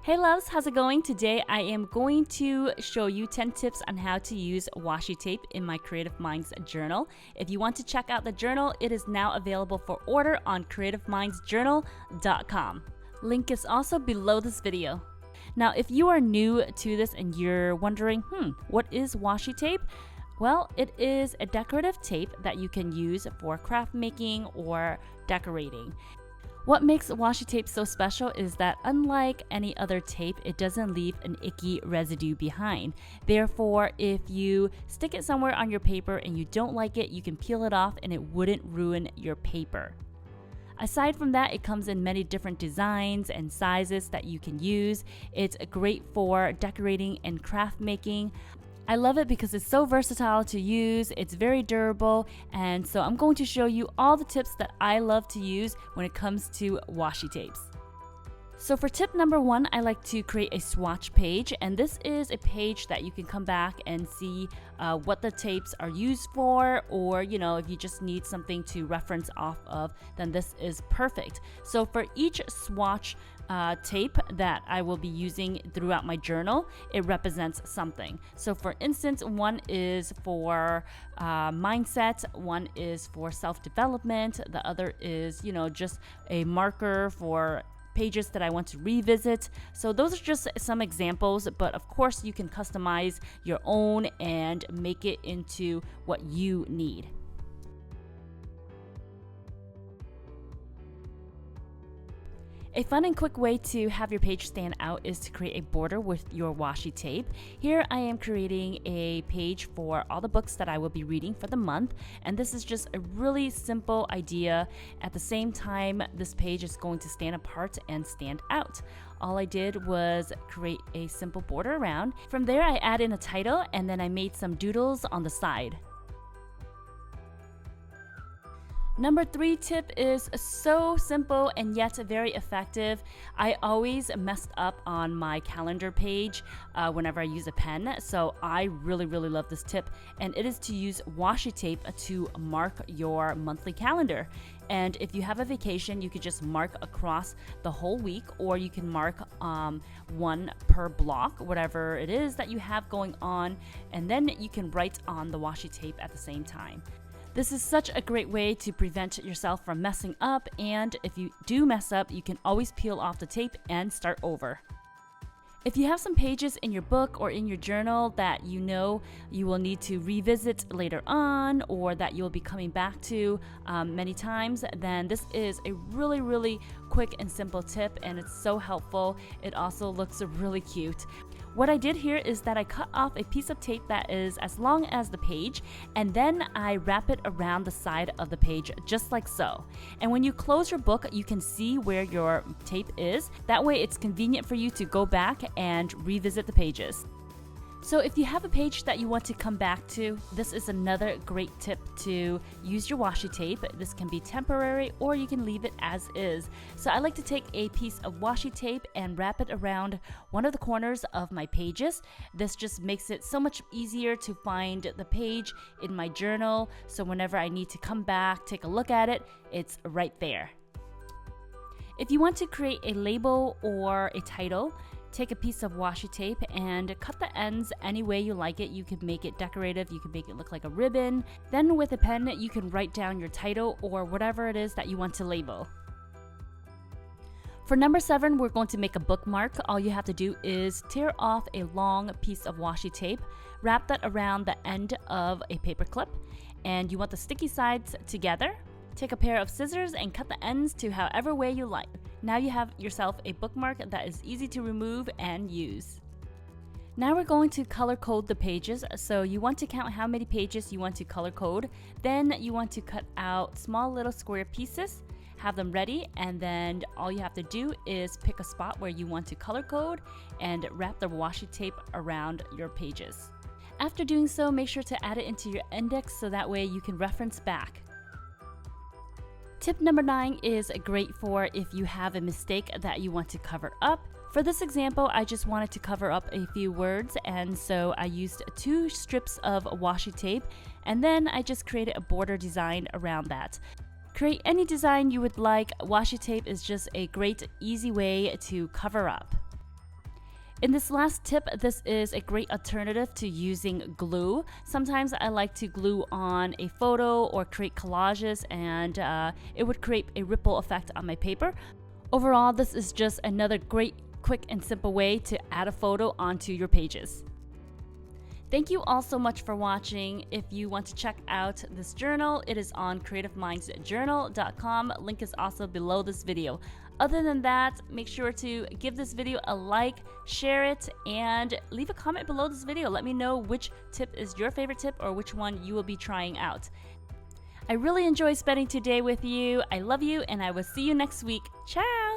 Hey loves, how's it going? Today I am going to show you 10 tips on how to use washi tape in my Creative Minds journal. If you want to check out the journal, it is now available for order on creativemindsjournal.com. Link is also below this video. Now, if you are new to this and you're wondering, what is washi tape? Well, it is a decorative tape that you can use for craft making or decorating. What makes washi tape so special is that unlike any other tape, it doesn't leave an icky residue behind. Therefore, if you stick it somewhere on your paper and you don't like it, you can peel it off and it wouldn't ruin your paper. Aside from that, it comes in many different designs and sizes that you can use. It's great for decorating and craft making. I love it because it's so versatile to use, it's very durable, and so I'm going to show you all the tips that I love to use when it comes to washi tapes. So for tip number 1, I like to create a swatch page, and this is a page that you can come back and see what the tapes are used for, or if you just need something to reference off of, then this is perfect. So for each swatch tape that I will be using throughout my journal, it represents something. So for instance, one is for mindset, one is for self-development, the other is just a marker for pages that I want to revisit. So those are just some examples, but of course you can customize your own and make it into what you need. A fun and quick way to have your page stand out is to create a border with your washi tape. Here I am creating a page for all the books that I will be reading for the month, and this is just a really simple idea. At the same time, this page is going to stand apart and stand out. All I did was create a simple border around. From there, I add in a title, and then I made some doodles on the side. Number 3 tip is so simple and yet very effective. I always messed up on my calendar page whenever I use a pen, so I really love this tip, and it is to use washi tape to mark your monthly calendar. And if you have a vacation, you could just mark across the whole week, or you can mark one per block, whatever it is that you have going on, and then you can write on the washi tape at the same time. This is such a great way to prevent yourself from messing up, and if you do mess up, you can always peel off the tape and start over. If you have some pages in your book or in your journal that you will need to revisit later on, or that you'll be coming back to many times, then this is a really quick and simple tip, and it's so helpful. It also looks really cute. What I did here is that I cut off a piece of tape that is as long as the page, and then I wrap it around the side of the page just like so. And when you close your book, you can see where your tape is. That way it's convenient for you to go back and revisit the pages. So if you have a page that you want to come back to, this is another great tip to use your washi tape. This can be temporary, or you can leave it as is. So I like to take a piece of washi tape and wrap it around one of the corners of my pages. This just makes it so much easier to find the page in my journal. So whenever I need to come back, take a look at it, it's right there. If you want to create a label or a title, take a piece of washi tape and cut the ends any way you like it. You can make it decorative, you can make it look like a ribbon. Then with a pen, you can write down your title or whatever it is that you want to label. For number 7, we're going to make a bookmark. All you have to do is tear off a long piece of washi tape, wrap that around the end of a paper clip, and you want the sticky sides together. Take a pair of scissors and cut the ends to however way you like. Now you have yourself a bookmark that is easy to remove and use. Now we're going to color code the pages. So you want to count how many pages you want to color code. Then you want to cut out small little square pieces, have them ready, and then all you have to do is pick a spot where you want to color code and wrap the washi tape around your pages. After doing so, make sure to add it into your index so that way you can reference back. Tip number 9 is great for if you have a mistake that you want to cover up. For this example, I just wanted to cover up a few words, and so I used 2 strips of washi tape, and then I just created a border design around that. Create any design you would like. Washi tape is just a great, easy way to cover up. In this last tip, this is a great alternative to using glue. Sometimes I like to glue on a photo or create collages, and it would create a ripple effect on my paper. Overall, this is just another great, quick, and simple way to add a photo onto your pages. Thank you all so much for watching. If you want to check out this journal, it is on creativemindsjournal.com. Link is also below this video. Other than that, make sure to give this video a like, share it, and leave a comment below this video. Let me know which tip is your favorite tip or which one you will be trying out. I really enjoy spending today with you. I love you, and I will see you next week. Ciao!